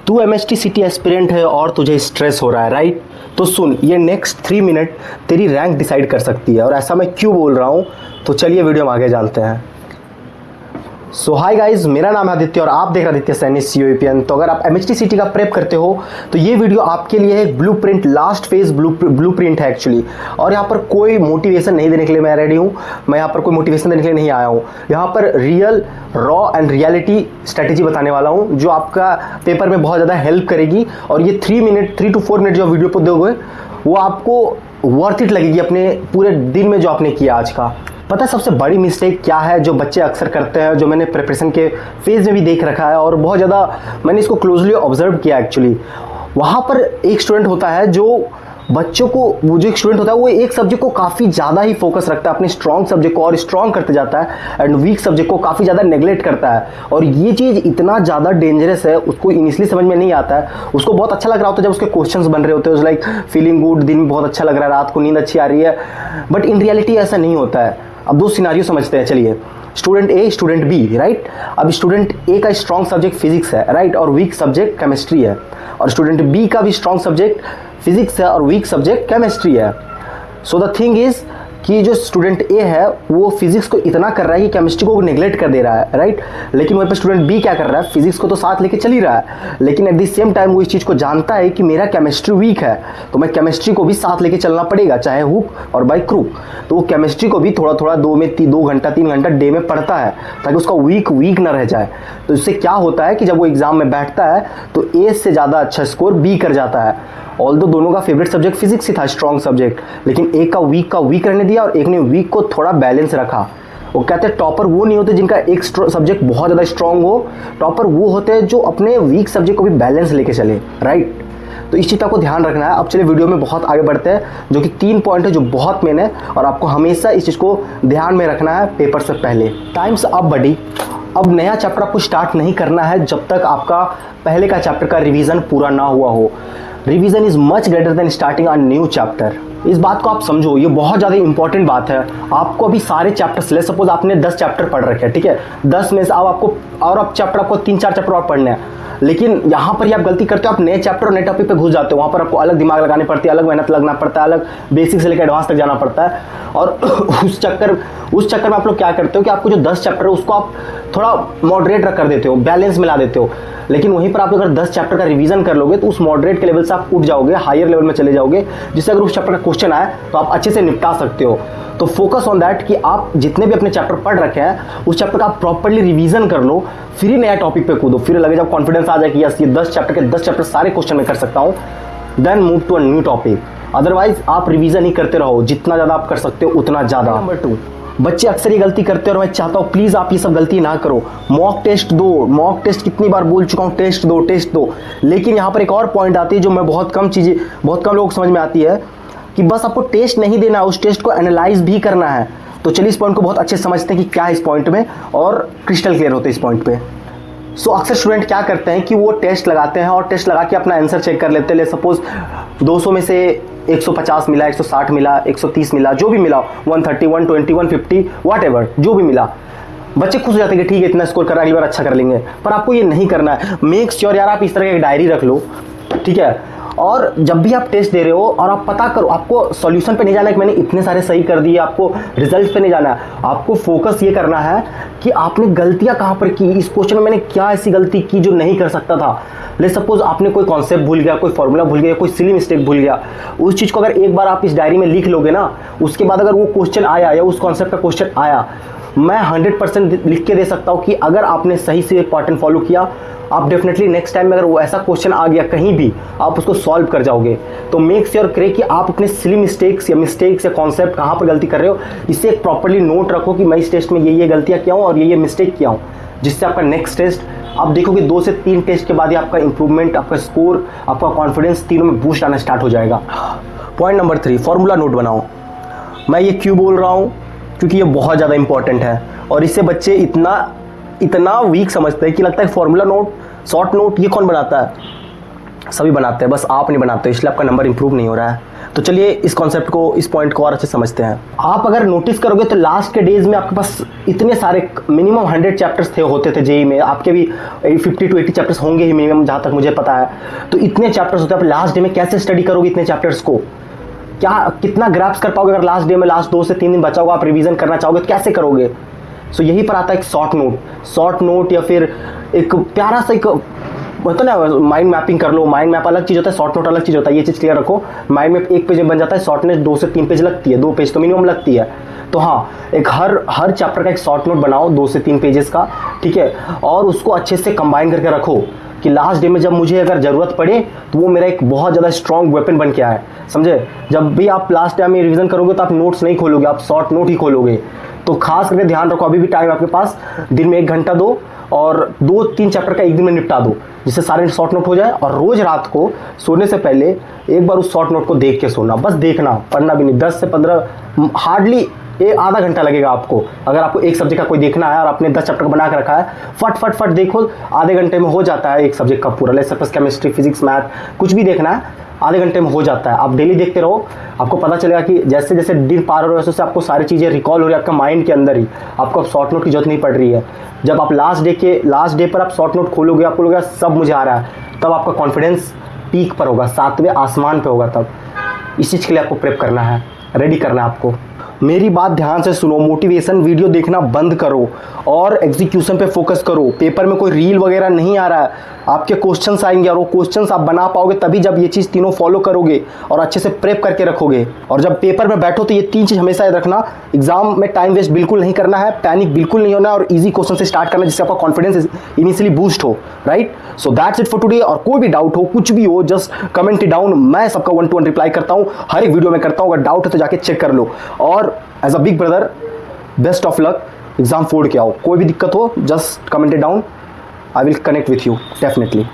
तू MHT city aspirant है और तुझे स्ट्रेस हो रहा है, राइट? तो सुन, ये नेक्स्ट 3 मिनट तेरी रैंक डिसाइड कर सकती है। और ऐसा मैं क्यों बोल रहा हूँ, तो चलिए वीडियो में आगे जानते हैं। सो हाय गाइज, मेरा नाम है आदित्य और आप देख रहे आदित्य सैनी COAPN। तो अगर आप एमएचटी सिटी का प्रेप करते हो तो ये वीडियो आपके लिए एक ब्लूप्रिंट, लास्ट फेज ब्लूप्रिंट है एक्चुअली। और यहाँ पर कोई मोटिवेशन नहीं देने के लिए मैं रेडी हूँ। मैं यहाँ पर कोई मोटिवेशन देने के लिए नहीं आया हूँ। यहाँ पर real, raw and reality strategy बताने वाला हूँ जो आपका पेपर में बहुत ज़्यादा हेल्प करेगी। और ये 3 to 4 मिनट जो वीडियो पर दोगे वो आपको वर्थ इट लगेगी अपने पूरे दिन में जो आपने किया आज का। पता है सबसे बड़ी मिस्टेक क्या है जो बच्चे अक्सर करते हैं, जो मैंने प्रिपरेशन के फेज में भी देख रखा है और बहुत ज़्यादा मैंने इसको क्लोजली ऑब्जर्व किया एक्चुअली। वहाँ पर एक स्टूडेंट होता है जो बच्चों को, वो जो एक स्टूडेंट होता है वो एक सब्जेक्ट को काफ़ी ज़्यादा ही फोकस रखता है, अपने स्ट्रॉन्ग सब्जेक्ट को और स्ट्रॉन्ग करते जाता है एंड वीक सब्जेक्ट को काफ़ी ज़्यादा नेगलेक्ट करता है। और ये चीज़ इतना ज़्यादा डेंजरस है, उसको इनिशियली समझ में नहीं आता है। उसको बहुत अच्छा लग रहा होता है जब उसके क्वेश्चंस बन रहे होते हैं, लाइक फीलिंग गुड, दिन में बहुत अच्छा लग रहा है, रात को नींद अच्छी आ रही है। बट इन रियलिटी ऐसा नहीं होता है। अब दो सिनारियो समझते हैं, चलिए। स्टूडेंट ए, स्टूडेंट बी, राइट? अब स्टूडेंट ए का स्ट्रॉन्ग सब्जेक्ट फिजिक्स है, राइट, और वीक सब्जेक्ट केमिस्ट्री है। और स्टूडेंट बी का भी स्ट्रॉन्ग सब्जेक्ट फिजिक्स है और वीक सब्जेक्ट केमिस्ट्री है। सो द थिंग इज कि जो स्टूडेंट ए है वो फिजिक्स को इतना कर रहा है कि केमिस्ट्री को नेग्लेक्ट कर दे रहा है, राइट? लेकिन वहीं पर स्टूडेंट बी क्या कर रहा है, फिजिक्स को तो साथ लेके चल ही रहा है, लेकिन एट द सेम टाइम वो इस चीज़ को जानता है कि मेरा केमिस्ट्री वीक है तो मैं केमिस्ट्री को भी साथ लेके चलना पड़ेगा, चाहे हुक और बाई क्रूक। तो वो केमिस्ट्री को भी थोड़ा थोड़ा 2 घंटा 3 घंटा डे में पढ़ता है ताकि उसका वीक ना रह जाए। तो इससे क्या होता है कि जब वो एग्जाम में बैठता है तो ए से ज़्यादा अच्छा स्कोर बी कर जाता है। ऑल्दो दोनों का फेवरेट सब्जेक्ट फिजिक्स ही था, स्ट्रॉन्ग सब्जेक्ट, लेकिन एक का वीक रहने दिया और एक ने वीक को थोड़ा बैलेंस रखा। वो कहते हैं टॉपर वो नहीं होते जिनका एक सब्जेक्ट बहुत ज़्यादा स्ट्रॉन्ग हो, टॉपर वो होते हैं जो अपने वीक सब्जेक्ट को भी बैलेंस लेके चले, राइट? तो इस चीज़ को ध्यान रखना है। अब चलिए वीडियो में बहुत आगे बढ़ते हैं, जो कि 3 पॉइंट है जो बहुत मेन है और आपको हमेशा इस चीज़ को ध्यान में रखना है पेपर से पहले। टाइम्स अप बडी। अब नया चैप्टर आपको स्टार्ट नहीं करना है जब तक आपका पहले का चैप्टर का रिवीजन पूरा ना हुआ हो। Revision is much greater than starting a new chapter. इस बात को आप समझो, ये बहुत ज़्यादा इंपॉर्टेंट बात है। आपको अभी सारे चैप्टर्स, ले सपोज आपने 10 चैप्टर पढ़ रखे हैं, ठीक है? 10 में से अब चैप्टर आपको 3-4 चैप्टर और पढ़ने हैं। लेकिन यहाँ पर ही आप गलती करते हो, आप नए चैप्टर और नए टॉपिक पे घुस जाते हो। वहाँ पर आपको अलग दिमाग लगानी पड़ती है, अलग मेहनत लगना पड़ता है, अलग बेसिक से लेकर एडवांस तक जाना पड़ता है। और उस चक्कर में आप लोग क्या करते हो कि आपको जो 10 चैप्टर है उसको आप थोड़ा मॉडरेट कर देते हो, बैलेंस मिला देते हो। लेकिन वहीं पर आप अगर 10 चैप्टर का रिवीजन कर लोगे तो उस मॉडरेट के लेवल से आप उठ जाओगे, हायर लेवल में चले जाओगे, जिससे अगर उस चैप्टर का क्वेश्चन आए तो आप अच्छे से निपटा सकते हो। तो फोकस ऑन दैट कि आप जितने भी अपने चैप्टर पढ़ रखे हैं उस चैप्टर का आप प्रॉपर्ली रिवीजन कर लो, फिर ही नया टॉपिक पे कूदो। फिर लगे जब कॉन्फिडेंस आ जाए कि यस, ये 10 चैप्टर के 10 चैप्टर सारे क्वेश्चन में कर सकता हूँ, then move to a new topic. Otherwise आप रिवीजन ही करते रहो, जितना ज़्यादा आप कर सकते हो उतना ज़्यादा। नंबर 2, बच्चे अक्सर ये गलती करते हैं और मैं चाहता हूँ प्लीज़ आप ये सब गलती ना करो। मॉक टेस्ट दो, मॉक टेस्ट कितनी बार बोल चुका हूँ, टेस्ट दो। लेकिन यहाँ पर एक और पॉइंट आती है जो मैं बहुत कम लोगों को समझ में आती है कि बस आपको टेस्ट नहीं देना है, उस टेस्ट को एनालाइज भी करना है। तो चलिए इस पॉइंट को बहुत अच्छे से समझते हैं कि क्या है इस पॉइंट में, और क्रिस्टल क्लियर होते हैं इस पॉइंट पे। सो अक्सर स्टूडेंट क्या करते हैं कि वो टेस्ट लगाते हैं और टेस्ट लगा के अपना आंसर चेक कर लेते हैं। ले सपोज 200 में से 150 मिला, 160 मिला, 130 मिला, जो भी मिला, 130, 120, 150, व्हाटएवर जो भी मिला, बच्चे खुश हो जाते हैं कि ठीक है इतना स्कोर कर, अगली बार अच्छा कर लेंगे। पर आपको ये नहीं करना है। मेक श्योर यार आप इस तरह की एक डायरी रख लो, ठीक है? और जब भी आप टेस्ट दे रहे हो और आप पता करो, आपको सॉल्यूशन पे नहीं जाना है कि मैंने इतने सारे सही कर दिए, आपको रिजल्ट पे नहीं जाना है। आपको फोकस ये करना है कि आपने गलतियां कहाँ पर की, इस क्वेश्चन में मैंने क्या ऐसी गलती की जो नहीं कर सकता था। ले सपोज आपने कोई कॉन्सेप्ट भूल गया, कोई फॉर्मूला भूल गया, कोई सिली मिस्टेक भूल गया, उस चीज़ को अगर एक बार आप इस डायरी में लिख लोगे ना, उसके बाद अगर वो क्वेश्चन आया या उस कॉन्सेप्ट का क्वेश्चन आया, मैं 100% लिख के दे सकता हूँ कि अगर आपने सही से एक पैटर्न फॉलो किया, आप डेफिनेटली नेक्स्ट टाइम में अगर वो ऐसा क्वेश्चन आ गया कहीं भी, आप उसको सॉल्व कर जाओगे। तो मेक श्योर करें कि आप अपने सिली मिस्टेक्स या कॉन्सेप्ट कहाँ पर गलती कर रहे हो, इससे एक प्रॉपर्ली नोट रखो कि मैं इस टेस्ट में ये गलतियाँ किया हूँ और ये मिस्टेक किया हूँ, जिससे आपका नेक्स्ट टेस्ट आप देखोगे 2 से 3 टेस्ट के बाद ही आपका इंप्रूवमेंट, आपका स्कोर, आपका कॉन्फिडेंस तीनों में बूस्ट आना स्टार्ट हो जाएगा। पॉइंट नंबर 3, फॉर्मूला नोट बनाओ। मैं ये क्यों बोल रहा हूँ, क्योंकि ये बहुत ज़्यादा इंपॉर्टेंट है और इससे बच्चे इतना वीक समझते हैं कि लगता है फॉर्मूला नोट, शॉर्ट नोट ये कौन बनाता है? सभी बनाते हैं, बस आप नहीं बनाते, इसलिए आपका नंबर इंप्रूव नहीं हो रहा है। तो चलिए इस कॉन्सेप्ट को, इस पॉइंट को और अच्छे समझते हैं। आप अगर नोटिस करोगे तो लास्ट के डेज में आपके पास इतने सारे, मिनिमम 100 चैप्टर्स होते थे जेई में, आपके भी 50 to 80 चैप्टर्स होंगे ही मिनिमम, जहाँ तक मुझे पता है। तो इतने चैप्टर्स होते हैं, आप लास्ट डे में कैसे स्टडी करोगे इतने चैप्टर्स को? क्या कितना ग्रैप्स कर पाओगे? अगर लास्ट डे में लास्ट 2 से 3 दिन बचा होगा, आप रिवीजन करना चाहोगे तो कैसे करोगे? सो यही पर आता है एक शॉर्ट नोट या फिर एक प्यारा सा एक मतलब ना माइंड मैपिंग कर लो। माइंड मैप अलग चीज़ होता है, शॉर्ट नोट अलग चीज़ होता है, ये चीज़ क्लियर रखो। माइंड मैप 1 पेज में बन जाता है, शॉर्ट नोट 2 से 3 पेज लगती है, 2 पेज तो मिनिमम लगती है। तो हाँ, एक हर चैप्टर का एक शॉर्ट नोट बनाओ 2 से 3 पेजेस का, ठीक है, और उसको अच्छे से कंबाइन करके रखो कि लास्ट डे में जब मुझे अगर ज़रूरत पड़े तो वो मेरा एक बहुत ज़्यादा स्ट्रॉन्ग वेपन बन के आए, समझे? जब भी आप लास्ट टाइम में रिवीजन करोगे तो आप नोट्स नहीं खोलोगे, आप शॉर्ट नोट ही खोलोगे। तो खास करके ध्यान रखो, अभी भी टाइम आपके पास, दिन में 1 घंटा दो और 2-3 चैप्टर का एक दिन में निपटा दो, जिससे सारे शॉर्ट नोट हो जाए। और रोज़ रात को सोने से पहले एक बार उस शॉर्ट नोट को देख के सोना, बस देखना, पढ़ना भी नहीं। 10 से 15 हार्डली आधा घंटा लगेगा आपको। अगर आपको एक सब्जेक्ट का कोई देखना है और आपने 10 चैप्टर बना के रखा है, फट देखो, आधे घंटे में हो जाता है एक सब्जेक्ट का पूरा। Let's suppose chemistry, physics, math कुछ भी देखना है, आधे घंटे में हो जाता है। आप डेली देखते रहो, आपको पता चलेगा कि जैसे जैसे दिन पार हो रहे हैं वैसे आपको सारी चीज़ें रिकॉल हो रही है आपका माइंड के अंदर ही। आपको अब शॉर्ट नोट की जरूरत नहीं पड़ रही है। जब आप लास्ट डे पर आप शॉर्ट नोट खोलोगे, आपको लगेगा सब मुझे आ रहा है, तब आपका कॉन्फिडेंस पीक पर होगा, 7वें आसमान पे होगा। तब इस चीज़ के लिए आपको प्रेप करना है, रेडी करना है आपको। मेरी बात ध्यान से सुनो, मोटिवेशन वीडियो देखना बंद करो और एग्जीक्यूशन पे फोकस करो। पेपर में कोई रील वगैरह नहीं आ रहा है, आपके क्वेश्चंस आएंगे और वो क्वेश्चंस आप बना पाओगे तभी जब ये चीज़ तीनों फॉलो करोगे और अच्छे से प्रेप करके रखोगे। और जब पेपर में बैठो तो ये 3 चीज़ हमेशा याद रखना, एग्जाम में टाइम वेस्ट बिल्कुल नहीं करना है, पैनिक बिल्कुल नहीं होना है और ईजी क्वेश्चन से स्टार्ट करना जिससे आपका कॉन्फिडेंस इनिशियली बूस्ट हो, right? So that's it for today. और कोई भी डाउट हो, कुछ भी हो, जस्ट कमेंट डाउन, मैं सबका 1 to 1 रिप्लाई करता हूँ, हर एक वीडियो में करता हूँ। अगर डाउट है तो जाके चेक कर लो। और as a big brother, best of luck, exam फोड़ के आओ। कोई भी दिक्कत हो just comment down, I will connect with you definitely.